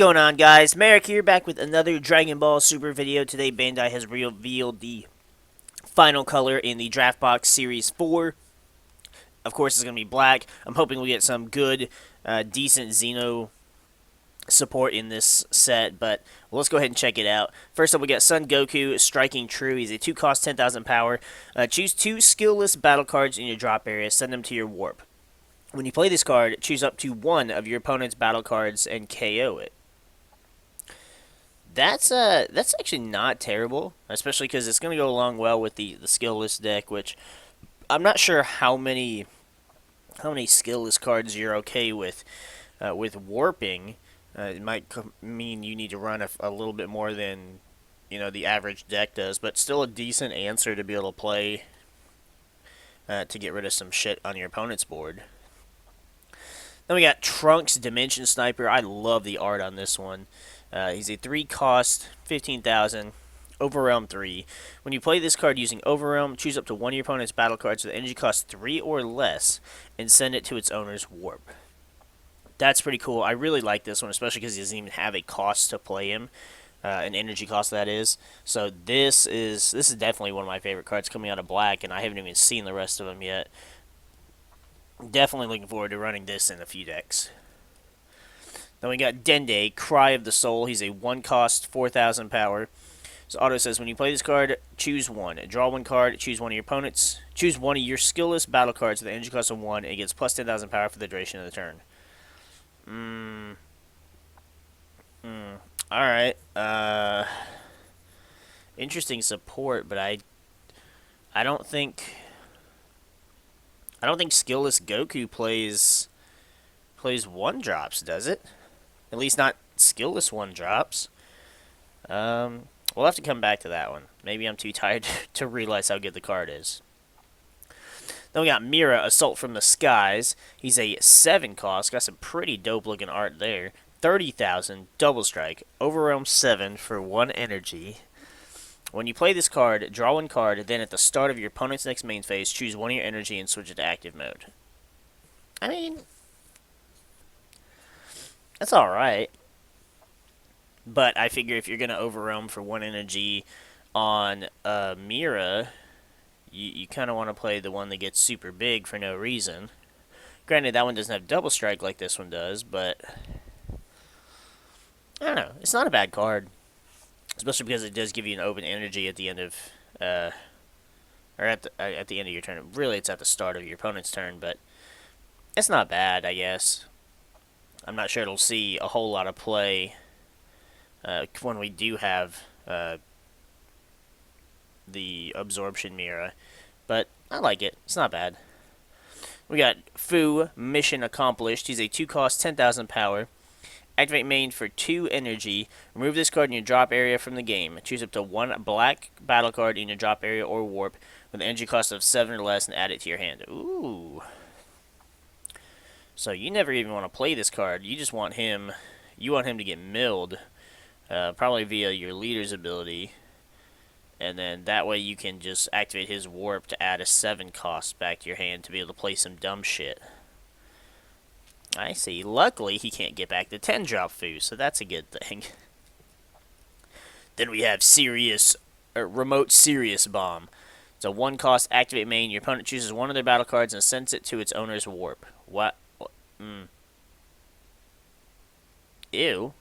going on, guys? MariK here, back with another Dragon Ball Super video. Today, Bandai has revealed the final color in the Draft Box Series 4. Of course, it's going to be black. I'm hoping we get some good, decent Xeno support in this set, but let's go ahead and check it out. First up, we got Son Goku, Striking True. He's a 2-cost, 10,000 power. Choose 2 skillless battle cards in your drop area. Send them to your warp. When you play this card, choose up to 1 of your opponent's battle cards and KO it. That's actually not terrible, especially because it's going to go along well with the skillless deck, which I'm not sure how many skillless cards you're okay with warping. It might mean you need to run a little bit more than the average deck does, but still a decent answer to be able to play to get rid of some shit on your opponent's board. Then we got Trunks Dimension Sniper. I love the art on this one. He's a 3-cost, 15,000, Overrealm 3. When you play this card using Overrealm, choose up to 1 of your opponent's battle cards with energy cost 3 or less, and send it to its owner's warp. That's pretty cool. I really like this one, especially because he doesn't even have a cost to play him, an energy cost that is. So this is definitely one of my favorite cards coming out of black, and I haven't even seen the rest of them yet. Definitely looking forward to running this in a few decks. Then we got Dende, Cry of the Soul. He's a 1-cost, 4,000 power. So auto says, when you play this card, choose 1. Draw 1 card, choose 1 of your opponents. Choose 1 of your skillless battle cards with an energy cost of 1, and it gets plus 10,000 power for the duration of the turn. Alright. Interesting support, but I don't think skillless Goku plays 1-drops, does it? At least not skillless 1-drops. We'll have to come back to that one. Maybe I'm too tired to realize how good the card is. Then we got Mira, Assault from the Skies. He's a 7-cost. Got some pretty dope-looking art there. 30,000, Double Strike. Overrealm 7 for 1 energy. When you play this card, draw 1 card, then at the start of your opponent's next main phase, choose 1 of your energy and switch it to active mode. I mean, that's alright. But I figure if you're going to Overrealm for 1 energy on Mira, you kind of want to play the one that gets super big for no reason. Granted, that one doesn't have Double Strike like this one does, but I don't know. It's not a bad card. Especially because it does give you an open energy at the end of, or at the end of your turn. Really, it's at the start of your opponent's turn, but it's not bad, I guess. I'm not sure it'll see a whole lot of play when we do have the Absorption Mira, but I like it. It's not bad. We got Fu, Mission Accomplished. He's a 2-cost, 10,000 power. Activate main for 2 energy. Remove this card in your drop area from the game. Choose up to 1 black battle card in your drop area or warp with an energy cost of 7 or less and add it to your hand. Ooh. So you never even want to play this card. You just want him. You want him to get milled, probably via your leader's ability, and then that way you can just activate his warp to add a 7-cost back to your hand to be able to play some dumb shit. I see. Luckily, he can't get back the 10-drop Fu, so that's a good thing. Then we have Remote Serious Bomb. It's a 1-cost, activate main. Your opponent chooses 1 of their battle cards and sends it to its owner's warp. What? Ew.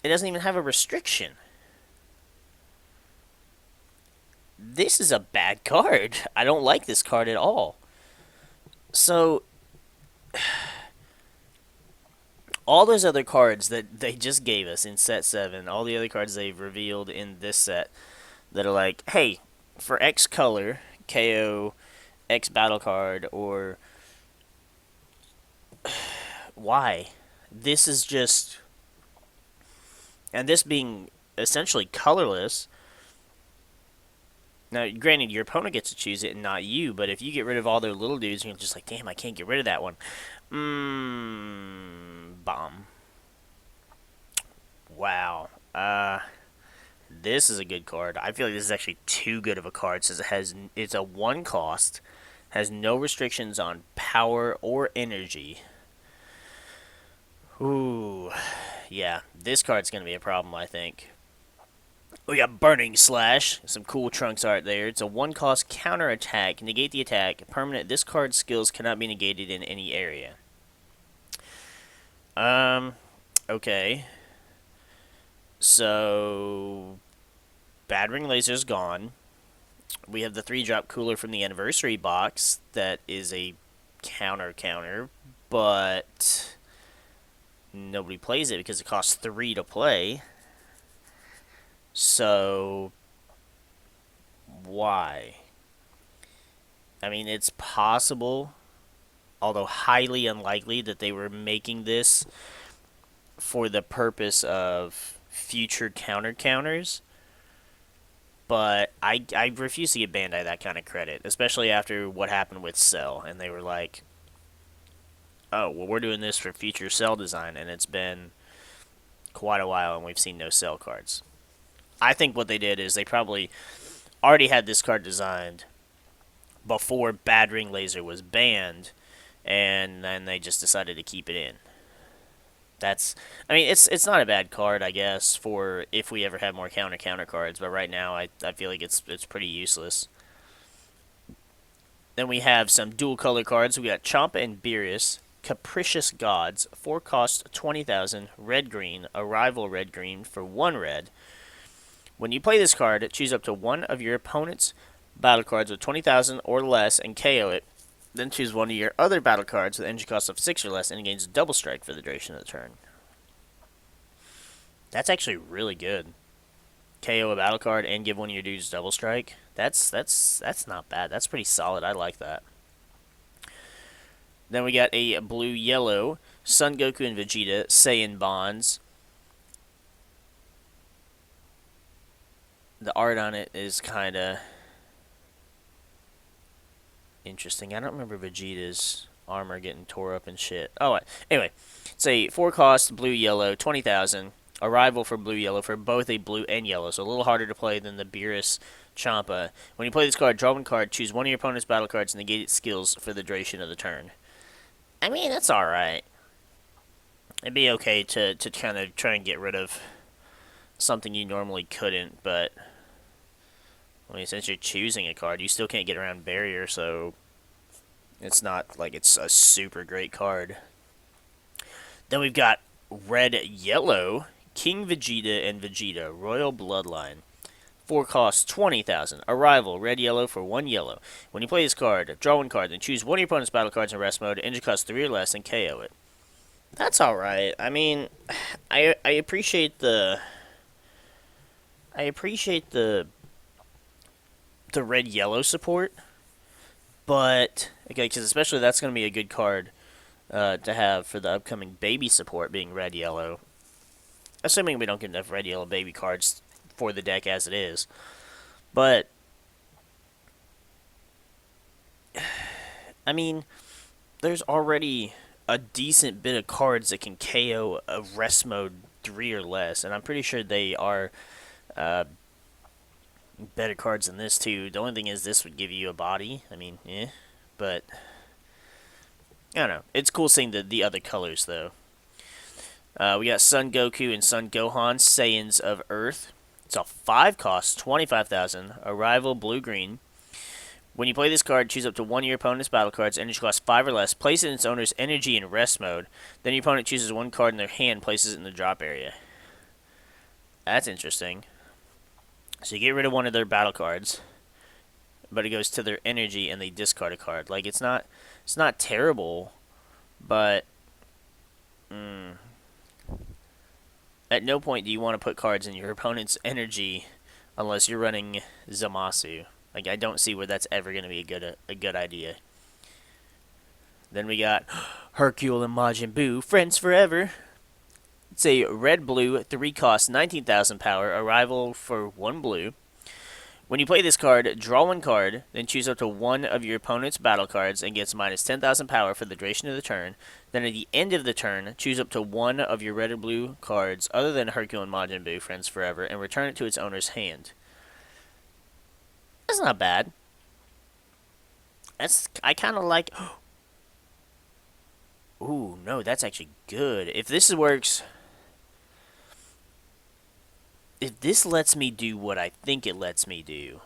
It doesn't even have a restriction. This is a bad card. I don't like this card at all. So, all those other cards that they just gave us in set 7, all the other cards they've revealed in this set that are like, hey, for X color, KO X battle card, or why? This is just, and this being essentially colorless. Now, granted, your opponent gets to choose it and not you, but if you get rid of all their little dudes, you're just like, damn, I can't get rid of that one. Bomb. Wow. This is a good card. I feel like this is actually too good of a card, since it's a 1-cost, has no restrictions on power or energy. Ooh, yeah, this card's gonna be a problem, I think. We got Burning Slash, some cool Trunks art there. It's a one-cost counter attack. Negate the attack. Permanent. This card's skills cannot be negated in any area. Um, okay. So, Battering Laser's gone. We have the 3-drop cooler from the anniversary box that is a counter, but nobody plays it because it costs 3 to play. So, why? I mean, it's possible, although highly unlikely, that they were making this for the purpose of future counters. But I refuse to give Bandai that kind of credit, especially after what happened with Cell, and they were like, "Oh, well, we're doing this for future Cell design," and it's been quite a while, and we've seen no Cell cards. I think what they did is they probably already had this card designed before Bad Ring Laser was banned, and then they just decided to keep it in. That's, I mean, it's not a bad card, I guess, for if we ever have more counter cards. But right now, I feel like it's pretty useless. Then we have some dual color cards. We got Champa and Beerus, Capricious Gods, 4 cost 20,000, red green, Arrival red green for 1 red. When you play this card, choose up to one of your opponent's battle cards with 20,000 or less and KO it. Then choose one of your other battle cards with energy cost of 6 or less and it gains double strike for the duration of the turn. That's actually really good. KO a battle card and give one of your dudes double strike. That's not bad. That's pretty solid. I like that. Then we got a blue yellow Son Goku and Vegeta Saiyan bonds. The art on it is kind of interesting. I don't remember Vegeta's armor getting tore up and shit. Oh, anyway, it's a 4 cost blue yellow 20,000. Arrival for blue yellow for both a blue and yellow, so a little harder to play than the Beerus Champa. When you play this card, draw one card, choose one of your opponent's battle cards, and negate its skills for the duration of the turn. I mean, that's alright. It'd be okay to kind of try and get rid of something you normally couldn't, but I mean, since you're choosing a card, you still can't get around barrier, so it's not like it's a super great card. Then we've got red yellow King Vegeta and Vegeta Royal Bloodline. 4 cost 20,000. Arrival red yellow for 1 yellow. When you play this card, draw one card, then choose one of your opponent's battle cards in rest mode. Energy cost 3 or less, and KO it. That's all right. I mean, I appreciate the the red yellow support, but okay, because especially that's going to be a good card to have for the upcoming baby support being red yellow. Assuming we don't get enough red yellow baby cards for the deck as it is, but I mean, there's already a decent bit of cards that can KO a rest mode 3 or less, and I'm pretty sure they are better cards than this too. The only thing is this would give you a body. I mean, but I don't know. It's cool seeing the other colors though. We got Son Goku and Son Gohan, Saiyans of Earth. It's a 5 cost, 25,000. Arrival blue green. When you play this card, choose up to one of your opponent's battle cards, energy cost 5 or less, place it in its owner's energy in rest mode. Then your opponent chooses one card in their hand, places it in the drop area. That's interesting. So you get rid of one of their battle cards, but it goes to their energy and they discard a card. Like it's not terrible, but at no point do you want to put cards in your opponent's energy unless you're running Zamasu. Like I don't see where that's ever going to be a good idea. Then we got Hercule and Majin Buu, friends forever. It's a red-blue 3 cost 19,000 power. Arrival for 1 blue. When you play this card, draw one card, then choose up to one of your opponent's battle cards and gets minus 10,000 power for the duration of the turn. Then at the end of the turn, choose up to one of your red or blue cards other than Hercule and Majin Buu, friends forever, and return it to its owner's hand. That's not bad. I kind of like. Ooh, no, that's actually good. If this works, if this lets me do what I think it lets me do,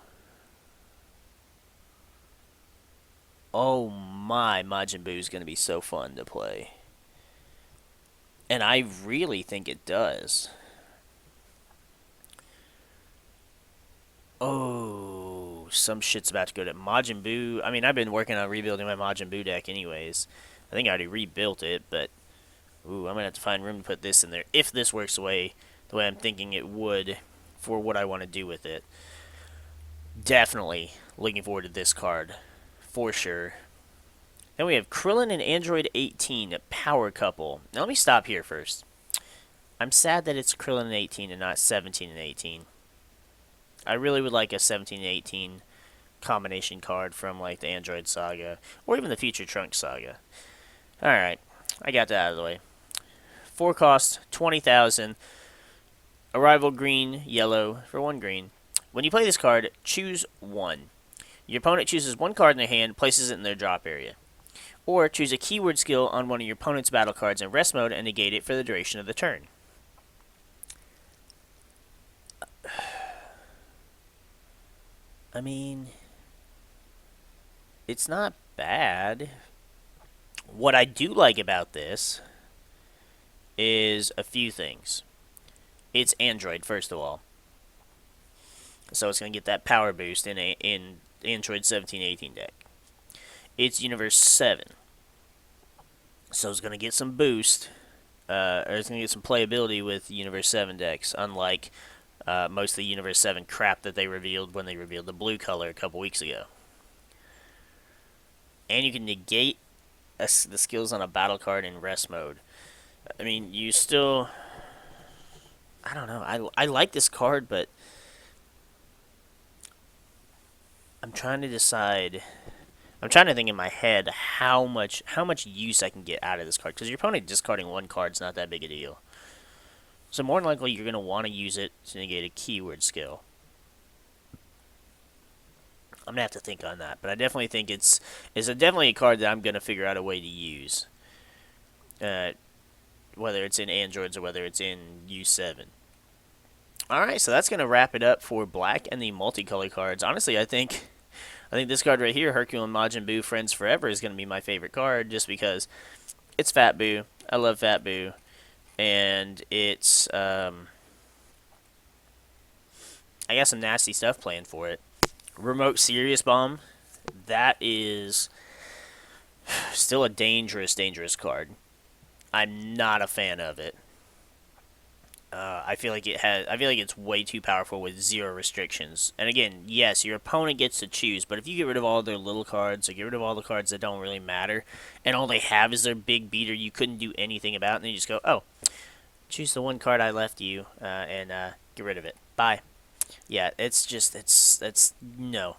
oh my, Majin Buu is going to be so fun to play. And I really think it does. Oh, some shit's about to go to Majin Buu. I mean, I've been working on rebuilding my Majin Buu deck anyways. I think I already rebuilt it, but ooh, I'm gonna have to find room to put this in there if this works the way I'm thinking it would for what I want to do with it. Definitely looking forward to this card for sure. Then we have Krillin and Android 18, Power Couple. Now let me stop here first. I'm sad that it's Krillin and 18 and not 17 and 18. I really would like a 17 and 18 combination card from like the Android Saga or even the Future Trunks Saga. Alright, I got that out of the way. 4 cost, 20,000. Arrival green, yellow for 1 green. When you play this card, choose 1. Your opponent chooses 1 card in their hand, places it in their drop area. Or choose a keyword skill on one of your opponent's battle cards in rest mode and negate it for the duration of the turn. I mean, it's not bad. What I do like about this is a few things. It's Android, first of all. So it's going to get that power boost in Android 17-18 deck. It's Universe 7. So it's going to get some boost. Or it's going to get some playability with Universe 7 decks, unlike most of the Universe 7 crap that they revealed when they revealed the blue color a couple weeks ago. And you can negate the skills on a battle card in rest mode. I mean, you still... I don't know. I like this card, but I'm trying to decide... I'm trying to think in my head how much use I can get out of this card. Because your opponent discarding 1 card is not that big a deal. So more than likely, you're going to want to use it to negate a keyword skill. I'm going to have to think on that. But I definitely think it's definitely a card that I'm going to figure out a way to use. Whether it's in Androids or whether it's in U7. Alright, so that's going to wrap it up for Black and the Multicolor cards. Honestly, I think this card right here, Hercule and Majin Buu Friends Forever, is going to be my favorite card just because it's Fat Buu. I love Fat Buu. And it's, I got some nasty stuff planned for it. Remote Serious Bomb. That is still a dangerous, dangerous card. I'm not a fan of it. I feel like it's way too powerful with 0 restrictions. And again, yes, your opponent gets to choose, but if you get rid of all their little cards, or get rid of all the cards that don't really matter, and all they have is their big beater you couldn't do anything about, and then you just go, oh, choose the 1 card I left you, and get rid of it. Bye. Yeah, it's no.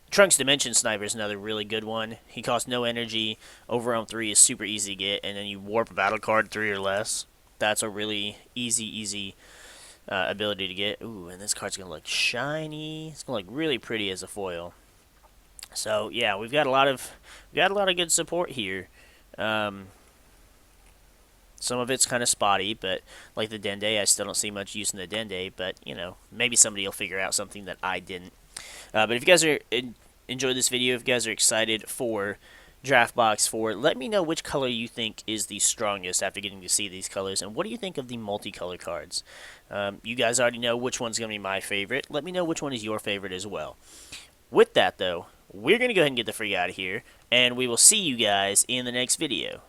Trunks Dimension Sniper is another really good one. He costs no energy, Overwhelm 3 is super easy to get, and then you warp a battle card 3 or less. That's a really easy ability to get. Ooh, and this card's gonna look shiny. It's gonna look really pretty as a foil. So yeah, we've got a lot of good support here. Some of it's kind of spotty, but like the Dende, I still don't see much use in the Dende. But you know, maybe somebody will figure out something that I didn't. But if you guys enjoyed this video, if you guys are excited for Draft Box 4, let me know which color you think is the strongest after getting to see these colors, and what do you think of the multicolor cards? You guys already know which one's going to be my favorite. Let me know which one is your favorite as well. With that, though, we're going to go ahead and get the freak out of here, and we will see you guys in the next video.